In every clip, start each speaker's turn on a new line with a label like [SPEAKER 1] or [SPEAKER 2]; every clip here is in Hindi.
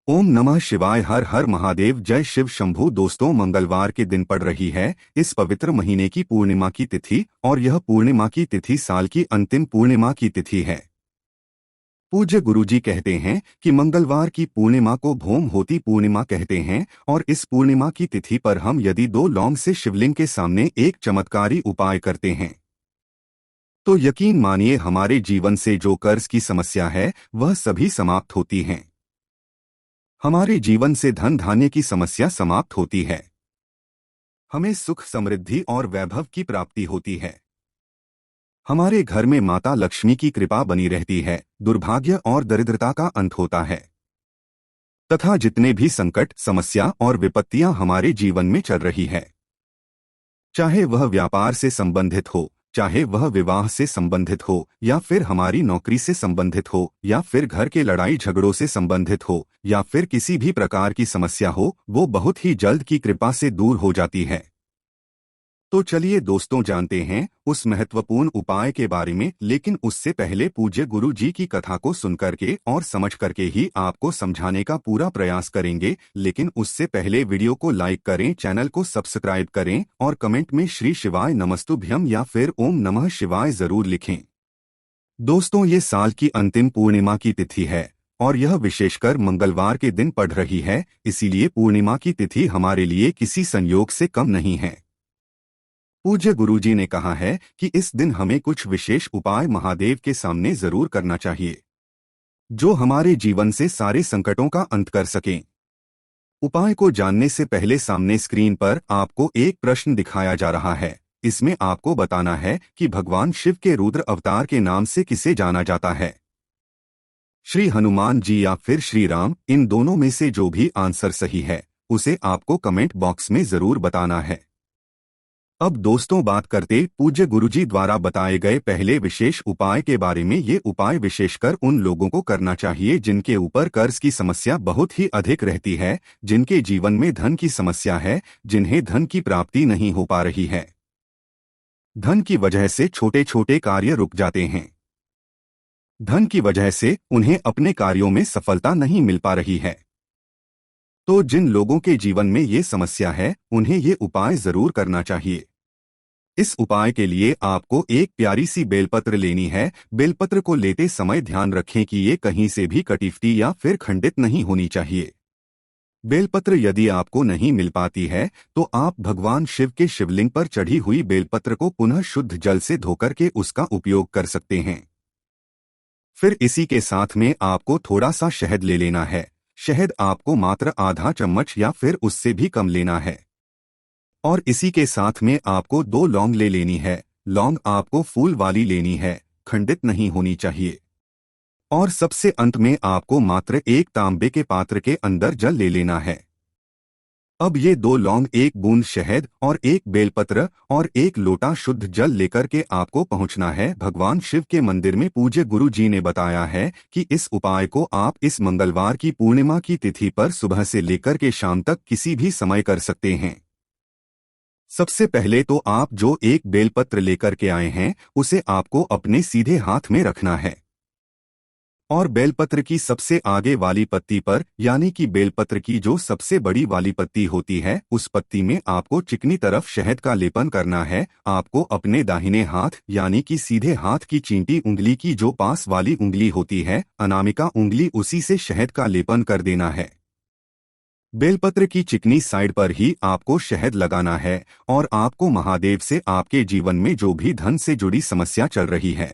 [SPEAKER 1] ओम नमः शिवाय। हर हर महादेव। जय शिव शंभू। दोस्तों, मंगलवार के दिन पड़ रही है इस पवित्र महीने की पूर्णिमा की तिथि और यह पूर्णिमा की तिथि साल की अंतिम पूर्णिमा की तिथि है। पूज्य गुरुजी कहते हैं कि मंगलवार की पूर्णिमा को भौम होती पूर्णिमा कहते हैं और इस पूर्णिमा की तिथि पर हम यदि 2 लौंग से शिवलिंग के सामने एक चमत्कारी उपाय करते हैं तो यकीन मानिए हमारे जीवन से जो कर्ज की समस्या है वह सभी समाप्त होती हैं। हमारे जीवन से धन धान्य की समस्या समाप्त होती है। हमें सुख समृद्धि और वैभव की प्राप्ति होती है। हमारे घर में माता लक्ष्मी की कृपा बनी रहती है। दुर्भाग्य और दरिद्रता का अंत होता है तथा जितने भी संकट समस्या और विपत्तियां हमारे जीवन में चल रही है, चाहे वह व्यापार से संबंधित हो, चाहे वह विवाह से संबंधित हो, या फिर हमारी नौकरी से संबंधित हो, या फिर घर के लड़ाई झगड़ों से संबंधित हो, या फिर किसी भी प्रकार की समस्या हो, वो बहुत ही जल्द की कृपा से दूर हो जाती है। तो चलिए दोस्तों, जानते हैं उस महत्वपूर्ण उपाय के बारे में। लेकिन उससे पहले पूज्य गुरु जी की कथा को सुनकर के और समझ करके ही आपको समझाने का पूरा प्रयास करेंगे। लेकिन उससे पहले वीडियो को लाइक करें, चैनल को सब्सक्राइब करें और कमेंट में श्री शिवाय नमस्तुभ्यम या फिर ओम नमः शिवाय जरूर लिखें। दोस्तों, ये साल की अंतिम पूर्णिमा की तिथि है और यह विशेषकर मंगलवार के दिन पड़ रही है। इसीलिए पूर्णिमा की तिथि हमारे लिए किसी संयोग से कम नहीं है। पूज्य गुरुजी ने कहा है कि इस दिन हमें कुछ विशेष उपाय महादेव के सामने जरूर करना चाहिए जो हमारे जीवन से सारे संकटों का अंत कर सकें। उपाय को जानने से पहले सामने स्क्रीन पर आपको एक प्रश्न दिखाया जा रहा है। इसमें आपको बताना है कि भगवान शिव के रुद्र अवतार के नाम से किसे जाना जाता है, श्री हनुमान जी या फिर श्री राम। इन दोनों में से जो भी आंसर सही है उसे आपको कमेंट बॉक्स में जरूर बताना है। अब दोस्तों, बात करते पूज्य गुरुजी द्वारा बताए गए पहले विशेष उपाय के बारे में। ये उपाय विशेषकर उन लोगों को करना चाहिए जिनके ऊपर कर्ज की समस्या बहुत ही अधिक रहती है, जिनके जीवन में धन की समस्या है, जिन्हें धन की प्राप्ति नहीं हो पा रही है। धन की वजह से छोटे छोटे कार्य रुक जाते हैं। धन की वजह से उन्हें अपने कार्यों में सफलता नहीं मिल पा रही है। तो जिन लोगों के जीवन में ये समस्या है उन्हें ये उपाय जरूर करना चाहिए। इस उपाय के लिए आपको एक प्यारी सी बेलपत्र लेनी है। बेलपत्र को लेते समय ध्यान रखें कि ये कहीं से भी कटी या फिर खंडित नहीं होनी चाहिए। बेलपत्र यदि आपको नहीं मिल पाती है तो आप भगवान शिव के शिवलिंग पर चढ़ी हुई बेलपत्र को पुनः शुद्ध जल से धोकर के उसका उपयोग कर सकते हैं। फिर इसी के साथ में आपको थोड़ा सा शहद ले लेना है। शहद आपको मात्र आधा चम्मच या फिर उससे भी कम लेना है। और इसी के साथ में आपको 2 लौंग ले लेनी है। लौंग आपको फूल वाली लेनी है, खंडित नहीं होनी चाहिए। और सबसे अंत में आपको मात्र एक तांबे के पात्र के अंदर जल ले लेना है। अब ये 2 लौंग, 1 बूंद शहद और 1 बेलपत्र और 1 लोटा शुद्ध जल लेकर के आपको पहुंचना है भगवान शिव के मंदिर में। पूज्य गुरु जी ने बताया है कि इस उपाय को आप इस मंगलवार की पूर्णिमा की तिथि पर सुबह से लेकर के शाम तक किसी भी समय कर सकते हैं। सबसे पहले तो आप जो 1 बेलपत्र लेकर के आए हैं उसे आपको अपने सीधे हाथ में रखना है और बेलपत्र की सबसे आगे वाली पत्ती पर, यानी कि बेलपत्र की जो सबसे बड़ी वाली पत्ती होती है, उस पत्ती में आपको चिकनी तरफ शहद का लेपन करना है। आपको अपने दाहिने हाथ यानी कि सीधे हाथ की चींटी उंगली की जो पास वाली उंगली होती है, अनामिका उंगली, उसी से शहद का लेपन कर देना है। बेलपत्र की चिकनी साइड पर ही आपको शहद लगाना है और आपको महादेव से आपके जीवन में जो भी धन से जुड़ी समस्या चल रही है,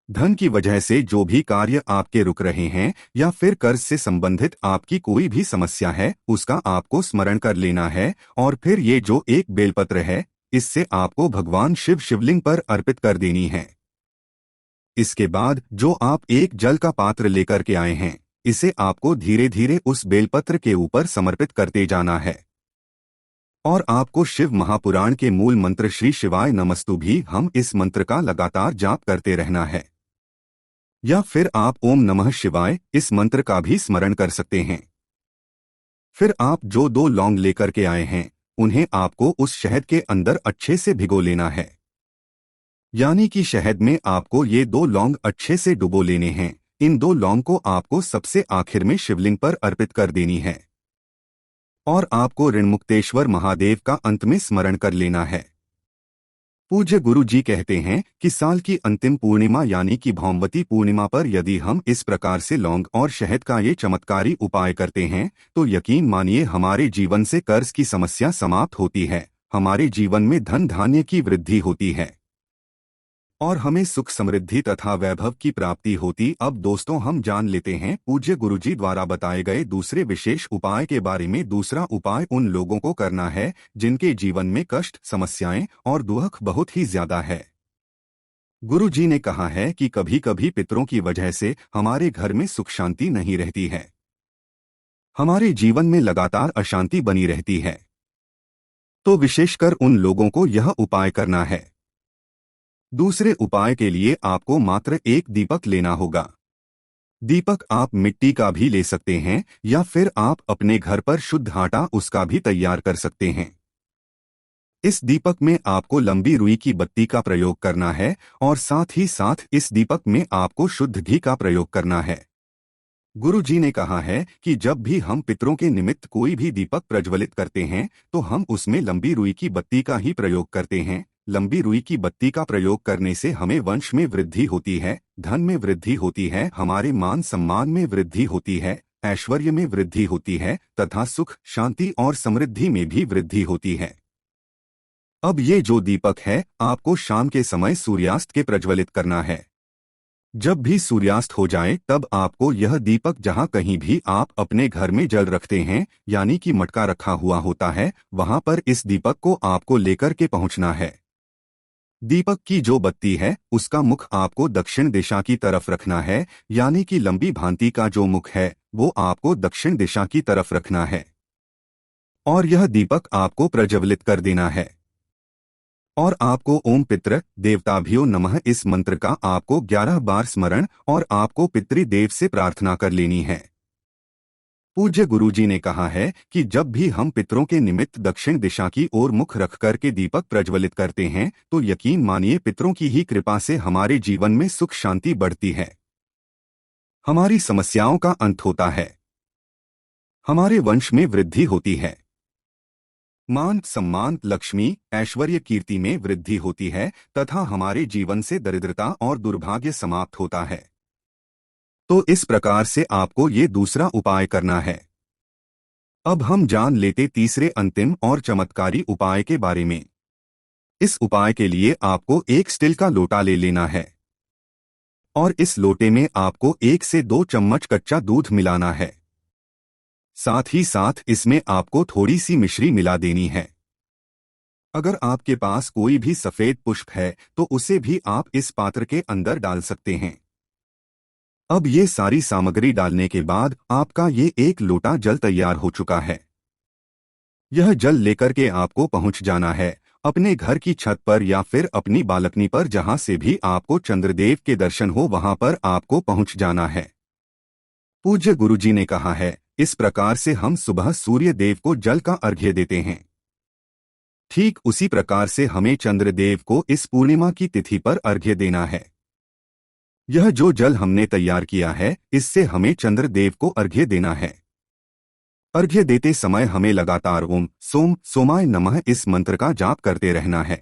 [SPEAKER 1] धन की वजह से जो भी कार्य आपके रुक रहे हैं, या फिर कर्ज से संबंधित आपकी कोई भी समस्या है, उसका आपको स्मरण कर लेना है। और फिर ये जो 1 बेलपत्र है इससे आपको भगवान शिव शिवलिंग पर अर्पित कर देनी है। इसके बाद जो आप 1 जल का पात्र लेकर के आए हैं, इसे आपको धीरे धीरे उस बेलपत्र के ऊपर समर्पित करते जाना है। और आपको शिव महापुराण के मूल मंत्र श्री शिवाय नमस्तुभ्यं हम इस मंत्र का लगातार जाप करते रहना है। या फिर आप ओम नमः शिवाय इस मंत्र का भी स्मरण कर सकते हैं। फिर आप जो 2 लौंग लेकर के आए हैं उन्हें आपको उस शहद के अंदर अच्छे से भिगो लेना है। यानी कि शहद में आपको ये 2 लौंग अच्छे से डुबो लेने हैं। इन 2 लौंग को आपको सबसे आखिर में शिवलिंग पर अर्पित कर देनी है और आपको ऋणमुक्तेश्वर महादेव का अंत में स्मरण कर लेना है। पूज्य गुरु जी कहते हैं कि साल की अंतिम पूर्णिमा यानी कि भौमवती पूर्णिमा पर यदि हम इस प्रकार से लौंग और शहद का ये चमत्कारी उपाय करते हैं तो यकीन मानिए हमारे जीवन से कर्ज की समस्या समाप्त होती है, हमारे जीवन में धन धान्य की वृद्धि होती है और हमें सुख समृद्धि तथा वैभव की प्राप्ति होती। अब दोस्तों हम जान लेते हैं पूज्य गुरुजी द्वारा बताए गए दूसरे विशेष उपाय के बारे में। दूसरा उपाय उन लोगों को करना है जिनके जीवन में कष्ट, समस्याएं और दुख बहुत ही ज्यादा है। गुरुजी ने कहा है कि कभी कभी पितरों की वजह से हमारे घर में सुख शांति नहीं रहती है, हमारे जीवन में लगातार अशांति बनी रहती है, तो विशेषकर उन लोगों को यह उपाय करना है। दूसरे उपाय के लिए आपको मात्र एक दीपक लेना होगा। दीपक आप मिट्टी का भी ले सकते हैं या फिर आप अपने घर पर शुद्ध आटा उसका भी तैयार कर सकते हैं। इस दीपक में आपको लंबी रुई की बत्ती का प्रयोग करना है और साथ ही साथ इस दीपक में आपको शुद्ध घी का प्रयोग करना है। गुरु जी ने कहा है कि जब भी हम पितरों के निमित्त कोई भी दीपक प्रज्वलित करते हैं तो हम उसमें लंबी रुई की बत्ती का ही प्रयोग करते हैं। लंबी रुई की बत्ती का प्रयोग करने से हमें वंश में वृद्धि होती है, धन में वृद्धि होती है, हमारे मान सम्मान में वृद्धि होती है, ऐश्वर्य में वृद्धि होती है तथा सुख, शांति और समृद्धि में भी वृद्धि होती है। अब ये जो दीपक है आपको शाम के समय सूर्यास्त के प्रज्वलित करना है। जब भी सूर्यास्त हो जाए तब आपको यह दीपक जहां कहीं भी आप अपने घर में जल रखते हैं यानी कि मटका रखा हुआ होता है, वहां पर इस दीपक को आपको लेकर के पहुंचना है। दीपक की जो बत्ती है उसका मुख आपको दक्षिण दिशा की तरफ रखना है, यानी कि लंबी भांति का जो मुख है वो आपको दक्षिण दिशा की तरफ रखना है और यह दीपक आपको प्रज्वलित कर देना है। और आपको ओम पितृ देवताभ्यो नमः इस मंत्र का आपको 11 बार स्मरण और आपको पितृदेव से प्रार्थना कर लेनी है। पूज्य गुरुजी ने कहा है कि जब भी हम पितरों के निमित्त दक्षिण दिशा की ओर मुख रख कर के दीपक प्रज्वलित करते हैं तो यकीन मानिए पितरों की ही कृपा से हमारे जीवन में सुख शांति बढ़ती है, हमारी समस्याओं का अंत होता है, हमारे वंश में वृद्धि होती है, मान सम्मान, लक्ष्मी, ऐश्वर्य, कीर्ति में वृद्धि होती है तथा हमारे जीवन से दरिद्रता और दुर्भाग्य समाप्त होता है। तो इस प्रकार से आपको ये दूसरा उपाय करना है। अब हम जान लेते तीसरे अंतिम और चमत्कारी उपाय के बारे में। इस उपाय के लिए आपको एक स्टील का लोटा ले लेना है और इस लोटे में आपको 1 से 2 चम्मच कच्चा दूध मिलाना है। साथ ही साथ इसमें आपको थोड़ी सी मिश्री मिला देनी है। अगर आपके पास कोई भी सफेद पुष्प है तो उसे भी आप इस पात्र के अंदर डाल सकते हैं। अब ये सारी सामग्री डालने के बाद आपका ये 1 लोटा जल तैयार हो चुका है। यह जल लेकर के आपको पहुंच जाना है अपने घर की छत पर या फिर अपनी बालकनी पर, जहां से भी आपको चंद्रदेव के दर्शन हो वहां पर आपको पहुंच जाना है। पूज्य गुरुजी ने कहा है इस प्रकार से हम सुबह सूर्य देव को जल का अर्घ्य देते हैं। ठीक उसी प्रकार से हमें चंद्रदेव को इस पूर्णिमा की तिथि पर अर्घ्य देना है। यह जो जल हमने तैयार किया है इससे हमें चंद्रदेव को अर्घ्य देना है। अर्घ्य देते समय हमें लगातार ओम सोम सोमाय नमः इस मंत्र का जाप करते रहना है।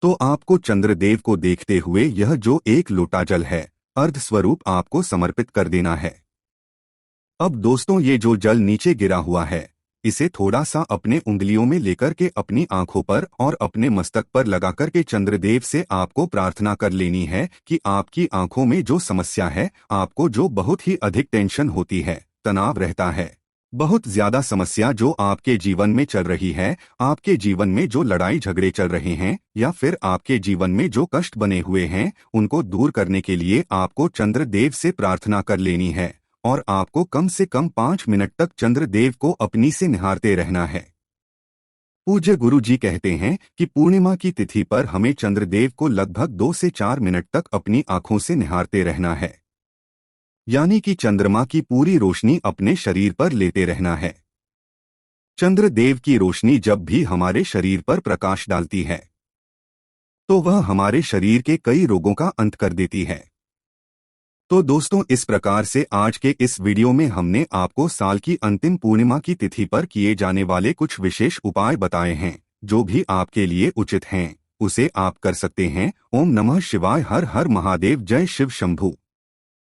[SPEAKER 1] तो आपको चंद्रदेव को देखते हुए यह जो 1 लोटा जल है अर्ध स्वरूप आपको समर्पित कर देना है। अब दोस्तों ये जो जल नीचे गिरा हुआ है इसे थोड़ा सा अपने उंगलियों में लेकर के अपनी आंखों पर और अपने मस्तक पर लगाकर के चंद्रदेव से आपको प्रार्थना कर लेनी है कि आपकी आंखों में जो समस्या है, आपको जो बहुत ही अधिक टेंशन होती है, तनाव रहता है, बहुत ज्यादा समस्या जो आपके जीवन में चल रही है, आपके जीवन में जो लड़ाई झगड़े चल रहे हैं या फिर आपके जीवन में जो कष्ट बने हुए हैं, उनको दूर करने के लिए आपको चंद्रदेव से प्रार्थना कर लेनी है और आपको कम से कम 5 मिनट तक चंद्रदेव को अपनी से निहारते रहना है। पूज्य गुरु जी कहते हैं कि पूर्णिमा की तिथि पर हमें चंद्रदेव को लगभग 2 से 4 मिनट तक अपनी आंखों से निहारते रहना है, यानी कि चंद्रमा की पूरी रोशनी अपने शरीर पर लेते रहना है। चंद्रदेव की रोशनी जब भी हमारे शरीर पर प्रकाश डालती है तो वह हमारे शरीर के कई रोगों का अंत कर देती है। तो दोस्तों, इस प्रकार से आज के इस वीडियो में हमने आपको साल की अंतिम पूर्णिमा की तिथि पर किए जाने वाले कुछ विशेष उपाय बताए हैं। जो भी आपके लिए उचित हैं उसे आप कर सकते हैं। ओम नमः शिवाय। हर हर महादेव। जय शिव शंभू।